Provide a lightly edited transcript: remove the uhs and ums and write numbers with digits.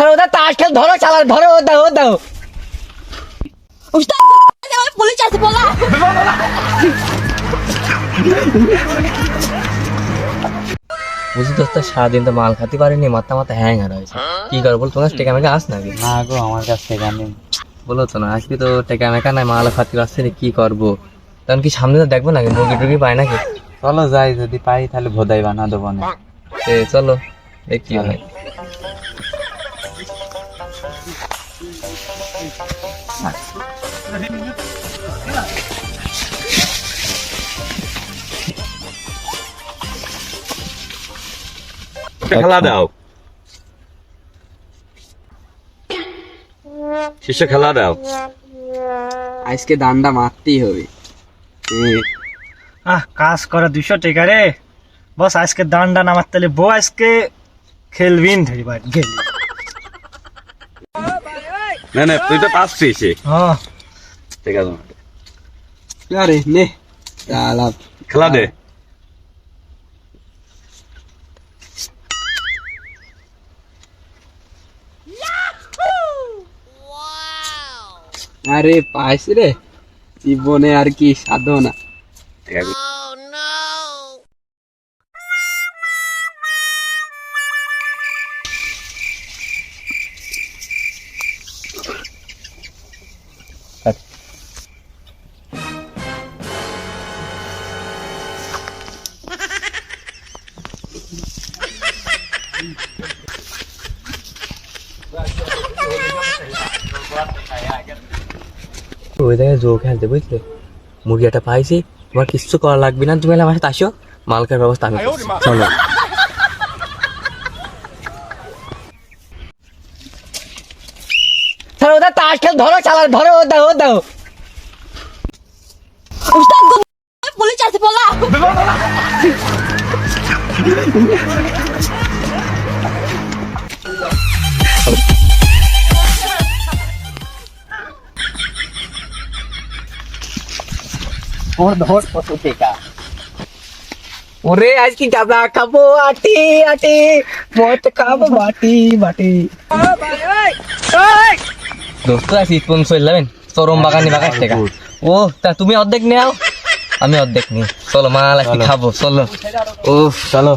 Sir ওটা তাস খেল ধরো চালা ধরো ও দাও ও দাও উস্তাদ পুলিশ আছে বলা বুঝি দোস্ত সারাদিন তো মাল খাতে পারিনি মাথা মাথা হ্যাং আর হয়েছে কি করবো বল তোমার টেকা মেকা আস নাকি না গো আমার কাছ থেকে নেই। বলো তো না আজকে তো টেকা মেকা নাই মাল খাতে পারছে না কি করবো তখন কি সামনে তো দেখবো নাকি মুরগি টুরগি পায় নাকি চলো যাই, যদি পাই তাহলে ভোদাই বানা দেবো না। চলো দেখি হয় খেলা দাও শেষে খেলা দাও আজকে দান্ডা মারতেই হবে। কাজ করা 200 টাকা রে বস, আজকে দান্ডা নামার তাহলে বউ আজকে খেলবিন ধরি বাড়ি গেলি। না না তুই তো পাচ্ছিস হ্যাঁ ঠিক আছে আরে নে চালা খেলা দে আরে পাইছি রে, জীবনে আর কি সাধনা। ঠিক আছে ওই জায়গায় জো খেলতে বুঝলে মুরগি একটা পাইছি তোমার কিচ্ছু করা লাগবে না তুমি আমার সাথে আসো মালকের ব্যবস্থা আমি করছি। চলো স্যার ওটা তাস খেল ধরো চালা ধরো ও দাও ও দাও উস্তাদ পুলিশ আছে বলা ওরে আজ কি গাবলা খাবো আটি আটি মত খাবো বাটি বাটি দোস্ত আজ ঈদ পর্যন্ত চলে যাবেন চরম বাগানি বাগান থেকে ও তা তুমি অর্ধেক নেও আমি অর্ধেক নিই চলো মাল আজকে খাবো চলো ও চলো।